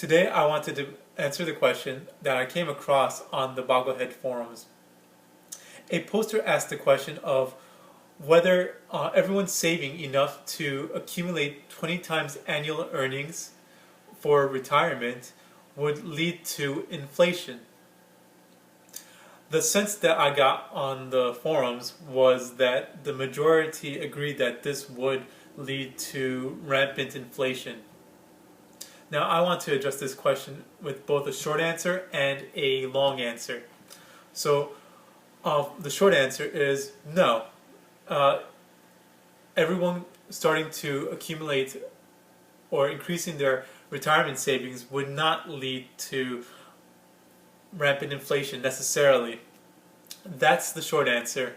Today I wanted to answer the question that I came across on the Boglehead forums. A poster asked the question of whether everyone's saving enough to accumulate 20 times annual earnings for retirement would lead to inflation. The sense that I got on the forums was that the majority agreed that this would lead to rampant inflation. Now, I want to address this question with both a short answer and a long answer. So, the short answer is no. Everyone starting to accumulate or increasing their retirement savings would not lead to rampant inflation necessarily. That's the short answer.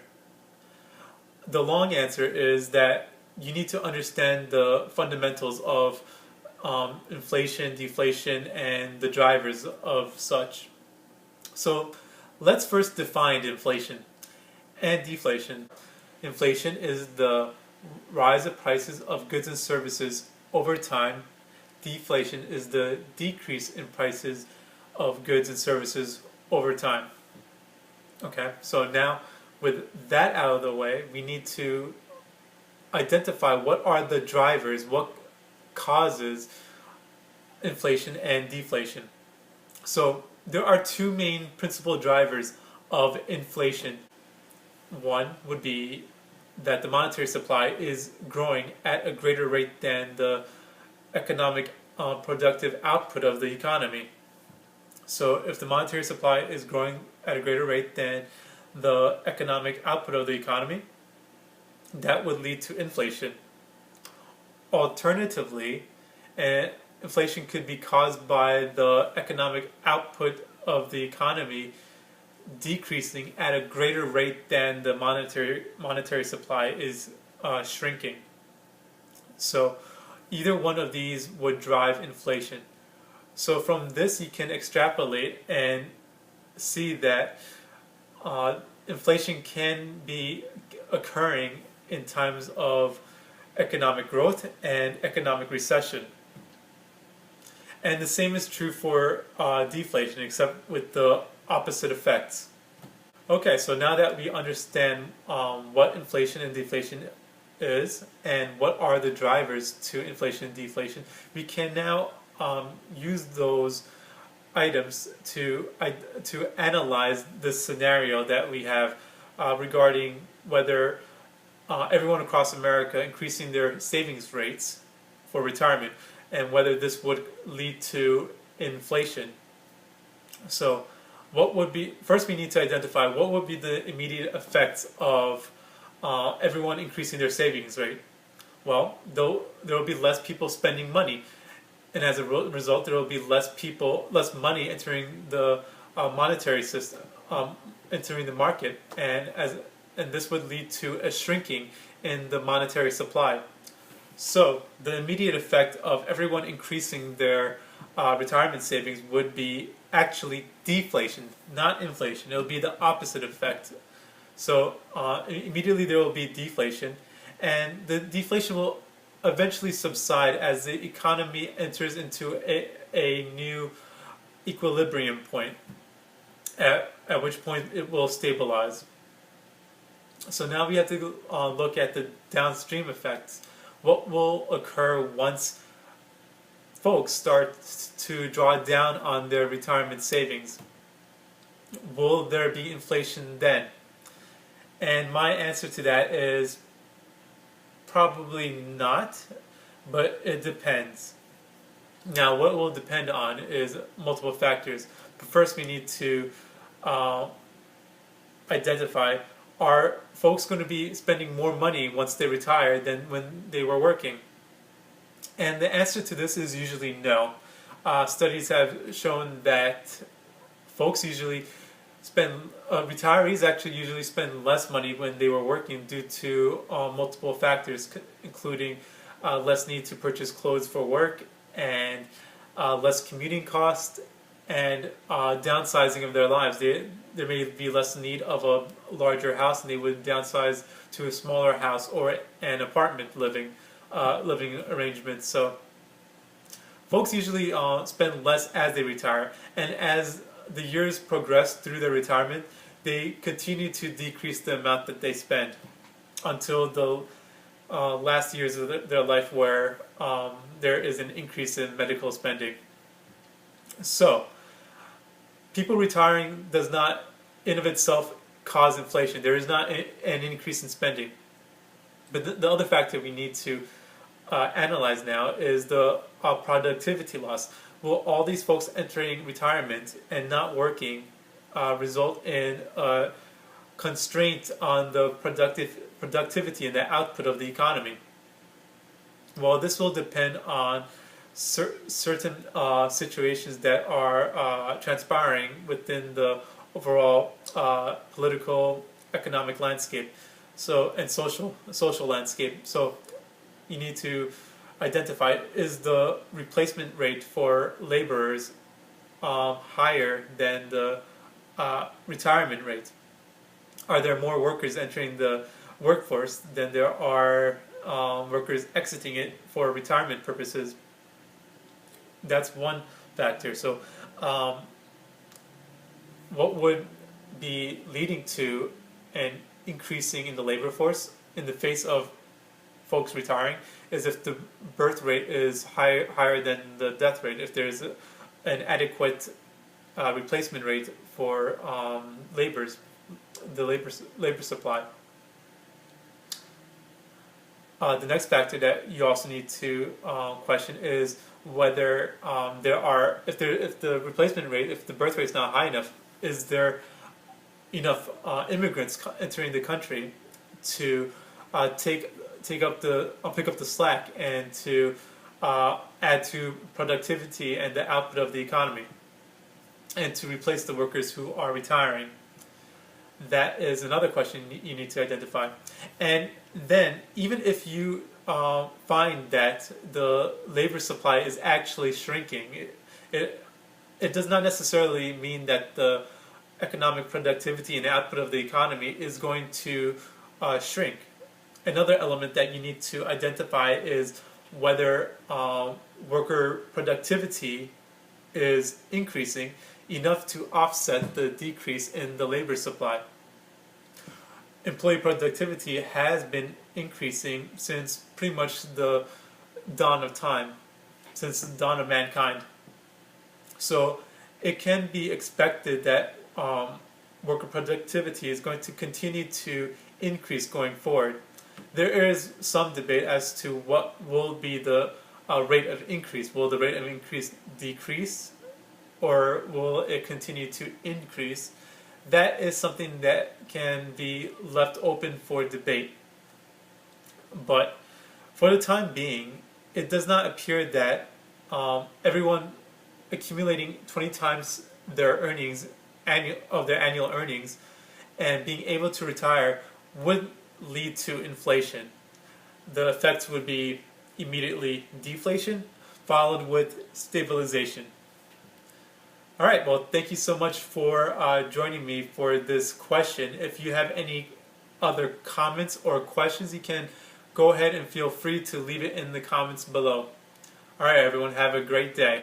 The long answer is that you need to understand the fundamentals of inflation, deflation, and the drivers of such. So let's first define inflation and deflation. Inflation is the rise of prices of goods and services over time. Deflation is the decrease in prices of goods and services over time. Okay, so now with that out of the way, we need to identify what are the drivers, what causes inflation and deflation. So there are two main principal drivers of inflation. One would be that the monetary supply is growing at a greater rate than the economic productive output of the economy. So if the monetary supply is growing at a greater rate than the economic output of the economy, that would lead to inflation. Alternatively, inflation could be caused by the economic output of the economy decreasing at a greater rate than the monetary supply is shrinking. So either one of these would drive inflation. So from this you can extrapolate and see that inflation can be occurring in times of economic growth and economic recession. And the same is true for deflation, except with the opposite effects. Okay, so now that we understand what inflation and deflation is and what are the drivers to inflation and deflation, we can now use those items to analyze the scenario that we have regarding whether everyone across America increasing their savings rates for retirement and whether this would lead to inflation. So first we need to identify what would be the immediate effects of everyone increasing their savings rate. Well, there will be less people spending money, and as a result there will be less money entering the monetary system, entering the market, and this would lead to a shrinking in the monetary supply. So the immediate effect of everyone increasing their retirement savings would be actually deflation, not inflation. It will be the opposite effect. So immediately there will be deflation, and the deflation will eventually subside as the economy enters into a new equilibrium point, at which point it will stabilize. So now we have to look at the downstream effects. What will occur once folks start to draw down on their retirement savings? Will there be inflation then? And my answer to that is probably not, but it depends. Now, what will depend on is multiple factors. But first we need to identify, are folks going to be spending more money once they retire than when they were working? And the answer to this is usually no. Studies have shown that retirees actually usually spend less money when they were working due to multiple factors, including less need to purchase clothes for work, and less commuting costs, and downsizing of their lives. There may be less need of a larger house, and they would downsize to a smaller house or an apartment living arrangement. So Folks usually spend less as they retire, and as the years progress through their retirement, they continue to decrease the amount that they spend until the last years of their life, where there is an increase in medical spending. So, people retiring does not, in of itself, cause inflation. There is not an increase in spending. But the other factor we need to analyze now is the productivity loss. Will all these folks entering retirement and not working result in a constraint on the productivity and the output of the economy? Well, this will depend on certain situations that are transpiring within the overall political, economic landscape, and social landscape. So you need to identify, is the replacement rate for laborers higher than the retirement rate? Are there more workers entering the workforce than there are workers exiting it for retirement purposes? That's one factor. So what would be leading to an increasing in the labor force in the face of folks retiring is if the birth rate is higher than the death rate, if there's an adequate replacement rate for the labor supply. The next factor that you also need to question is whether if the replacement rate, if the birth rate is not high enough, is there enough immigrants entering the country to pick up the slack and to add to productivity and the output of the economy, and to replace the workers who are retiring? That is another question you need to identify. And then, even if you find that the labor supply is actually shrinking, it does not necessarily mean that the economic productivity and output of the economy is going to shrink. Another element that you need to identify is whether worker productivity is increasing enough to offset the decrease in the labor supply. Employee productivity has been increasing since pretty much the dawn of time, since the dawn of mankind. So it can be expected that worker productivity is going to continue to increase going forward. There is some debate as to what will be the rate of increase. Will the rate of increase decrease, or will it continue to increase? That is something that can be left open for debate. But for the time being, it does not appear that everyone accumulating 20 times their earnings, their annual earnings, and being able to retire would lead to inflation. The effects would be immediately deflation, followed with stabilization. All right, well, thank you so much for joining me for this question. If you have any other comments or questions, you can go ahead and feel free to leave it in the comments below. All right, everyone, have a great day.